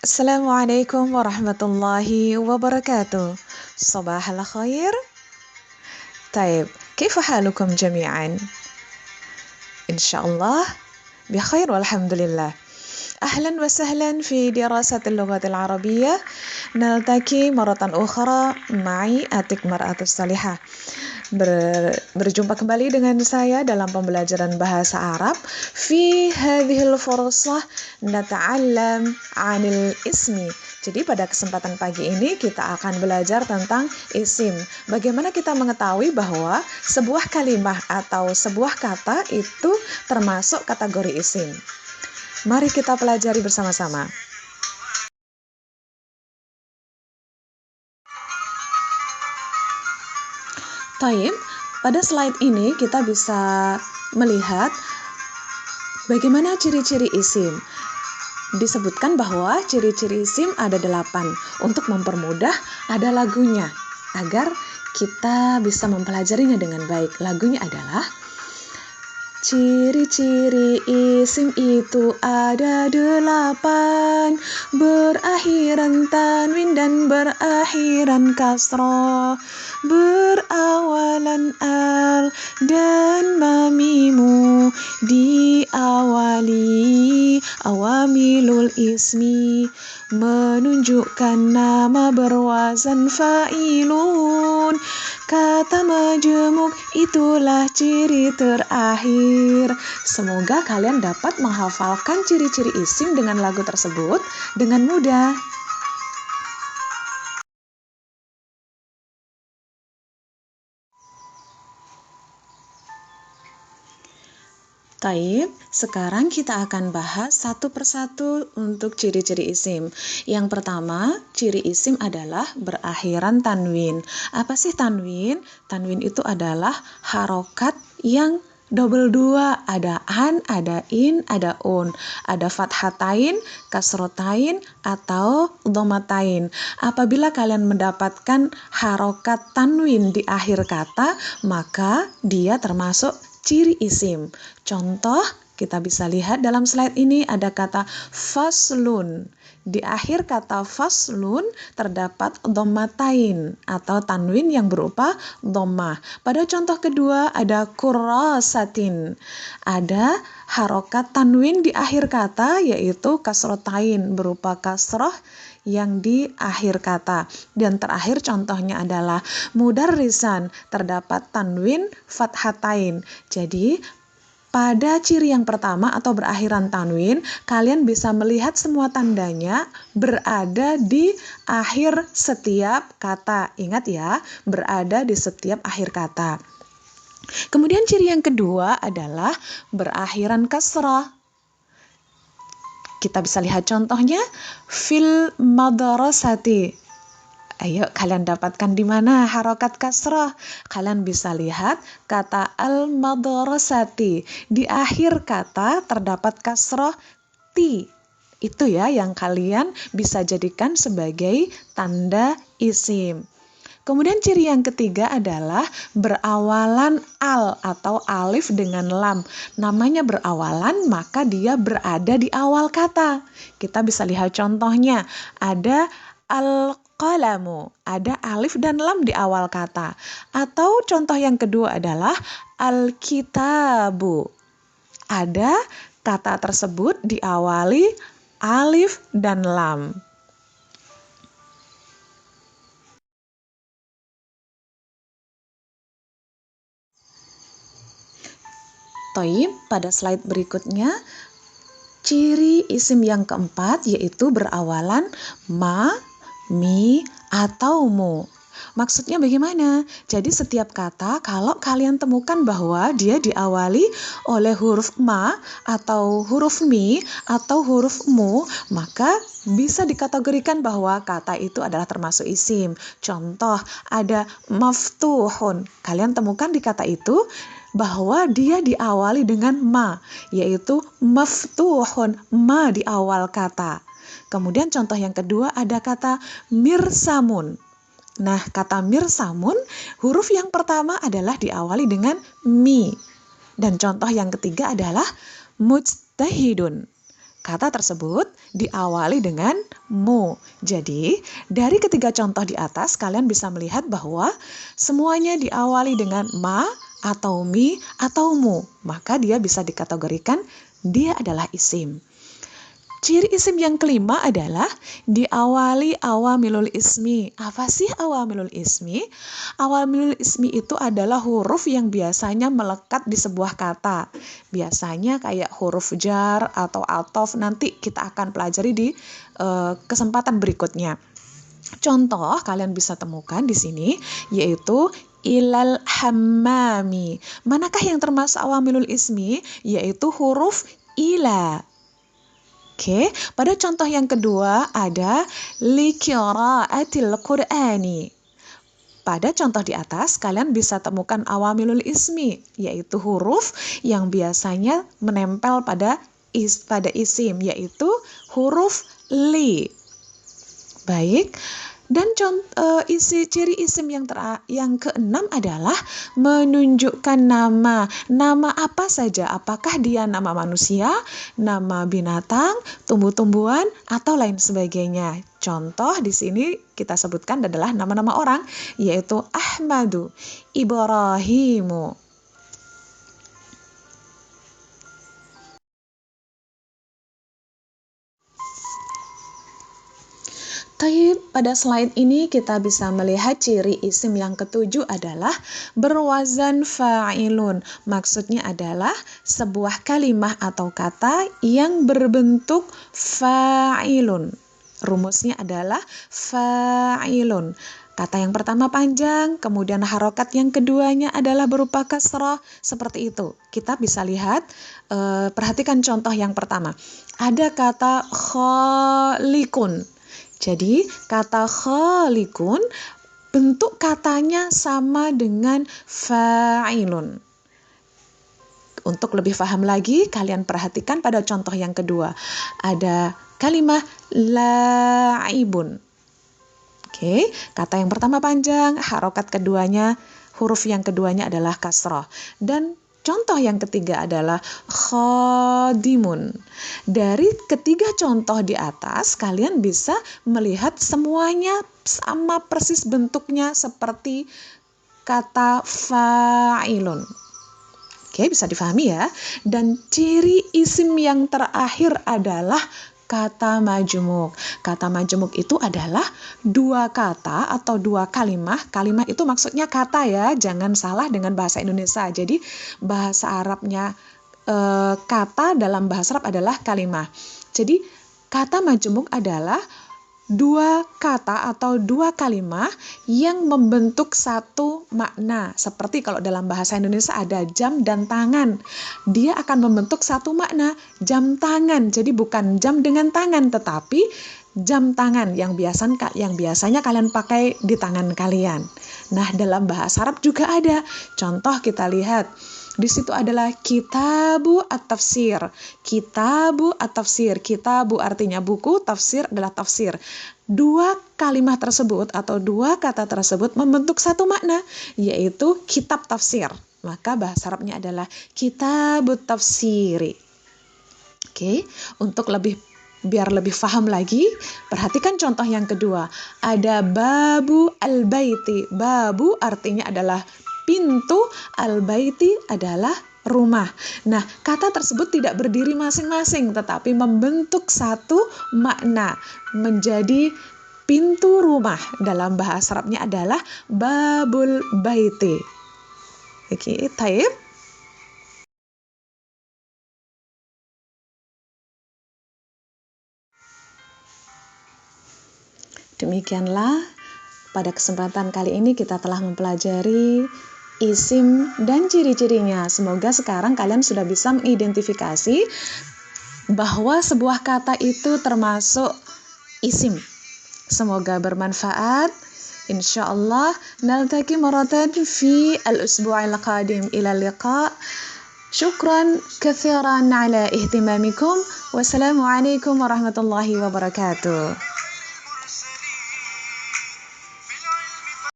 Assalamualaikum warahmatullahi wabarakatuh. صباح الخير. طيب، كيف حالكم جميعا؟ إن شاء الله بخير والحمد لله. أهلا وسهلا في دراسة اللغة العربية. نلتقي مرة أخرى معي Atik Mar'atus Salihah. Berjumpa kembali dengan saya dalam pembelajaran bahasa Arab. Fi hadhil fursah nata'allam 'anil ismi. Jadi pada kesempatan pagi ini kita akan belajar tentang isim. Bagaimana kita mengetahui bahwa sebuah kalimat atau sebuah kata itu termasuk kategori isim. Mari kita pelajari bersama-sama. Taib, pada slide ini kita bisa melihat bagaimana ciri-ciri isim. Disebutkan bahwa ciri-ciri isim ada 8. Untuk mempermudah, ada lagunya agar kita bisa mempelajarinya dengan baik. Lagunya adalah: ciri-ciri isim itu ada 8, berakhiran tanwin dan berakhiran kasroh, berawalan al dan mamimu, diawali awamilul ismi, menunjukkan nama berwazan fa'ilun. Kata majemuk itulah ciri terakhir. Semoga kalian dapat menghafalkan ciri-ciri isim dengan lagu tersebut dengan mudah. Taib, sekarang kita akan bahas satu persatu untuk ciri-ciri isim. Yang pertama, ciri isim adalah berakhiran tanwin. Apa sih tanwin? Tanwin itu adalah harokat yang double 2. Ada an, ada in, ada un. Ada fathatain, kasrotain, atau dhammatain. Apabila kalian mendapatkan harokat tanwin di akhir kata, maka dia termasuk ciri isim. Contoh, kita bisa lihat dalam slide ini ada kata faslun. Di akhir kata faslun terdapat dhammatain atau tanwin yang berupa dhammah. Pada contoh kedua ada kurasatin. Ada harokat tanwin di akhir kata yaitu kasrotain berupa kasroh yang di akhir kata. Dan terakhir contohnya adalah mudarrisan, terdapat tanwin fathatain. Jadi pada ciri yang pertama atau berakhiran tanwin, kalian bisa melihat semua tandanya berada di akhir setiap kata. Ingat ya, berada di setiap akhir kata. Kemudian ciri yang kedua adalah berakhiran kasrah. Kita bisa lihat contohnya fil madrasati. Ayo kalian dapatkan di mana harokat kasrah? Kalian bisa lihat kata al-madrasati. Di akhir kata terdapat kasrah ti. Itu ya yang kalian bisa jadikan sebagai tanda isim. Kemudian ciri yang ketiga adalah berawalan al atau alif dengan lam. Namanya berawalan, maka dia berada di awal kata. Kita bisa lihat contohnya. Ada al-qalamu, ada alif dan lam di awal kata. Atau contoh yang kedua adalah al-kitabu. Ada kata tersebut diawali alif dan lam. Toib, pada slide berikutnya, ciri isim yang keempat yaitu berawalan ma, mi, atau mu. Maksudnya bagaimana? Jadi setiap kata kalau kalian temukan bahwa dia diawali oleh huruf ma atau huruf mi atau huruf mu, maka bisa dikategorikan bahwa kata itu adalah termasuk isim. Contoh, ada maftuhun. Kalian temukan di kata itu bahwa dia diawali dengan ma, yaitu maftuhun, ma di awal kata. Kemudian contoh yang kedua ada kata mirsamun. Nah, kata mirsamun, huruf yang pertama adalah diawali dengan mi. Dan contoh yang ketiga adalah mujtahidun. kata tersebut diawali dengan mu. Jadi, dari ketiga contoh di atas, kalian bisa melihat bahwa semuanya diawali dengan ma, atau mi, atau mu. Maka dia bisa dikategorikan dia adalah isim. Ciri isim yang kelima adalah diawali awamilul ismi. Apa sih awamilul ismi? Awamilul ismi itu adalah huruf yang biasanya melekat di sebuah kata. Biasanya kayak huruf jar atau atof, nanti kita akan pelajari di kesempatan berikutnya. Contoh kalian bisa temukan di sini yaitu ilal hammami. Manakah yang termasuk awamilul ismi? Yaitu huruf ila. Oke, pada contoh yang kedua ada liqiraatil Qur'ani. Pada contoh di atas, kalian bisa temukan awamilul ismi, yaitu huruf yang biasanya menempel pada isim, yaitu huruf li. Baik, dan ciri isim yang keenam adalah menunjukkan nama. Nama apa saja? Apakah dia nama manusia, nama binatang, tumbuh-tumbuhan, atau lain sebagainya? Contoh di sini kita sebutkan adalah nama-nama orang, yaitu Ahmadu, Ibrahimu. Pada slide ini kita bisa melihat ciri isim yang ketujuh adalah berwazan fa'ilun. Maksudnya adalah sebuah kalimah atau kata yang berbentuk fa'ilun. Rumusnya adalah fa'ilun. Kata yang pertama panjang, kemudian harokat yang keduanya adalah berupa kasrah, seperti itu. Kita bisa lihat, perhatikan contoh yang pertama. Ada kata khaliqun. Jadi kata khaliqun bentuk katanya sama dengan fa'ilun. Untuk lebih paham lagi, kalian perhatikan pada contoh yang kedua. Ada kalimah la'ibun. Oke, kata yang pertama panjang, harokat keduanya, huruf yang keduanya adalah kasrah. Dan contoh yang ketiga adalah khadimun. Dari ketiga contoh di atas, kalian bisa melihat semuanya sama persis bentuknya seperti kata fa'ilun. Oke, bisa difahami ya. Dan ciri isim yang terakhir adalah kata majmuk. Kata majmuk itu adalah dua kata atau dua kalimah. Kalimah itu maksudnya kata ya, jangan salah dengan bahasa Indonesia. Jadi bahasa Arabnya kata dalam bahasa Arab adalah kalimah. Jadi kata majmuk adalah dua kata atau dua kalimah yang membentuk satu makna. Seperti kalau dalam bahasa Indonesia ada jam dan tangan. Dia akan membentuk satu makna, jam tangan. Jadi bukan jam dengan tangan, tetapi jam tangan yang biasanya kalian pakai di tangan kalian. Nah, dalam bahasa Arab juga ada. Contoh kita lihat. Di situ adalah kitabu at-tafsir. Kitabu at-tafsir. Kitabu artinya buku, tafsir adalah tafsir. Dua kalimat tersebut atau dua kata tersebut membentuk satu makna, yaitu kitab tafsir. Maka bahasa Arabnya adalah kitabut tafsiri. Oke, untuk biar lebih paham lagi, perhatikan contoh yang kedua. Ada babu al-baiti. Babu artinya adalah pintu, al-baiti adalah rumah. Nah, kata tersebut tidak berdiri masing-masing, tetapi membentuk satu makna, menjadi pintu rumah. Dalam bahasa Arabnya adalah babul baiti. Oke, taib. Demikianlah pada kesempatan kali ini kita telah mempelajari isim dan ciri-cirinya. Semoga sekarang kalian sudah bisa mengidentifikasi bahwa sebuah kata itu termasuk isim. Semoga bermanfaat. Insyaallah naltaqi maratan fi al-usbu'il qadim. Ila liqa. Syukran katsiran ala ihtimamikum. Wassalamualaikum warahmatullahi wabarakatuh.